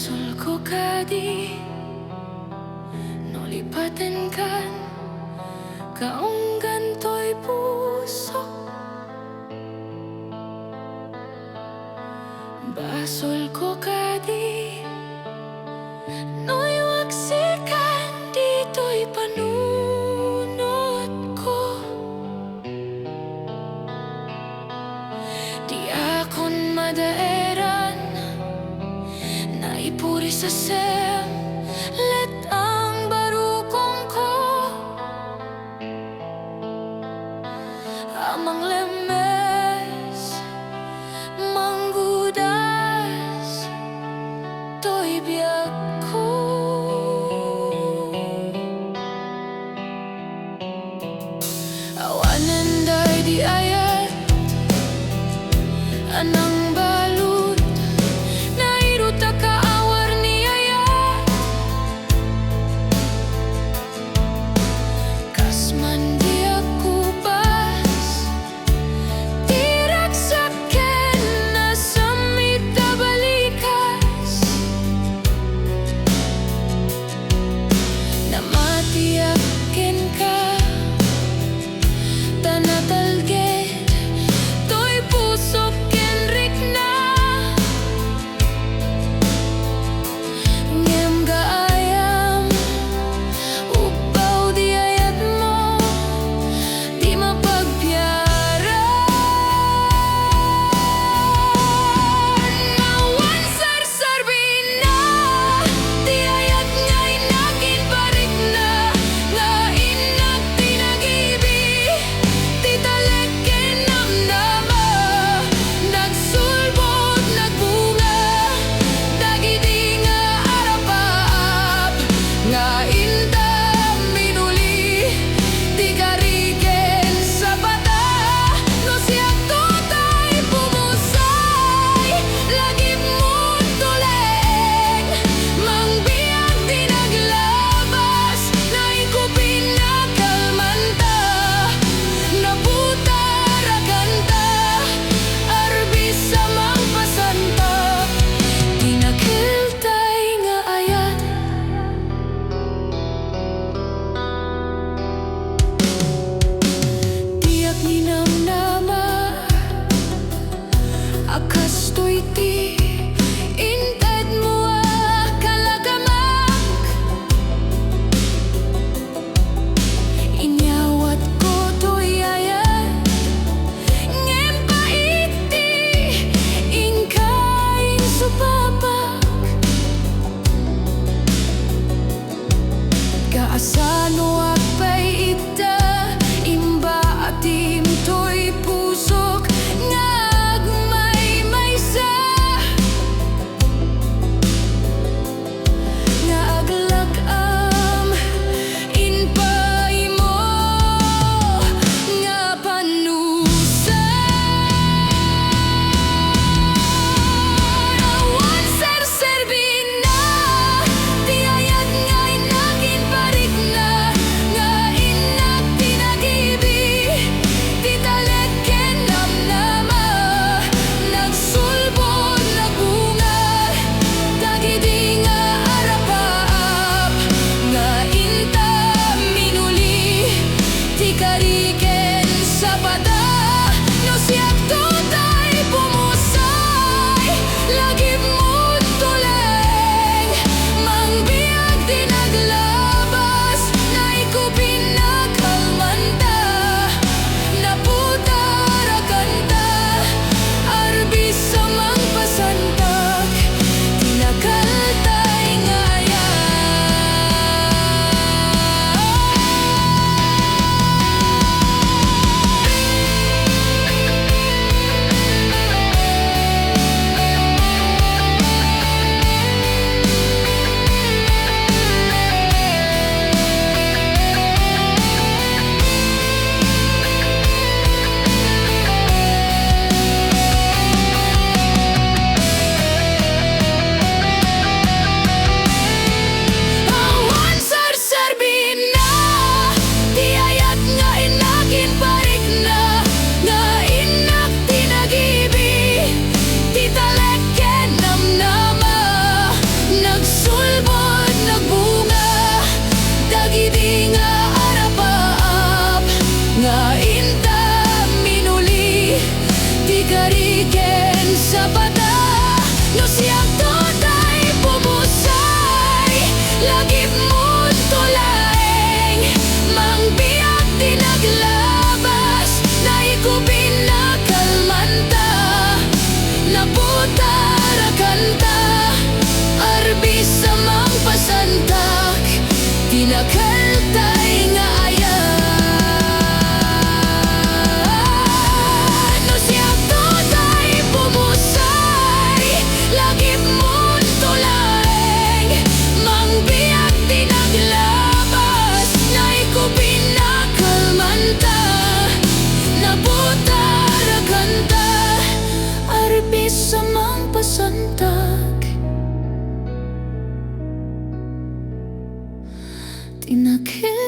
Basol ko kadi nolipaten kan kaunggan to'y puso. Basol ko kadi no'y waksikan dito'y panunot ko. Di akon madaeran naipuri sa sem let ang barukong ko. Amang lemes manggudas to'y biyak ko. Awanan day di ayat anang balut nairuta kaawar ni ayat kasman di aku pas tirak saken na samita balikas na matiyakin ka tanatalged to'y pusok kenrik na ngem gaayam upaw di ayat mo di mapagpiaran. Nawan sarsarbin na di ayat nga'y naging parik na nga inak tinagibi ti taleken namnama nagsulbot nagbunga dagiti nga arapaap nga inta minuli ti karigen sa bata no siyak tutay pumusay lagip mo't tuleng mangbiyak di naglabas na ikupin na kalmanta naputaragan ta arbis sa magpasanta tinakiltay nga ayat tiyak ni namnama akas to'y ti inted mo kalagamak inyawat ko to'y ayat ngem paiti ingkain supapak kaasano akpay ita imba atim to'y pusok nga agmay-maysa nga aglakam inpay mo nga panusan. Awan sarserbin na di ayat nga'y naging parik na sulbod nagbunga, dagiti nga arapaap, nga inta minuli, di kariken sa bata. No siyang totay pumusay, lagip mo't tulaeng, mangbiyak di naglabas, naikupin na kalmanta, naputara kanta, arbis sa mang pasantak, tinakaltay nga ayan. No siyang totay pumusay, lagip mo't tulaeng, mangbiyak di naglabas, naikupin na kalmanta, naputara kanta, arbis sa mang pasantak, tinakil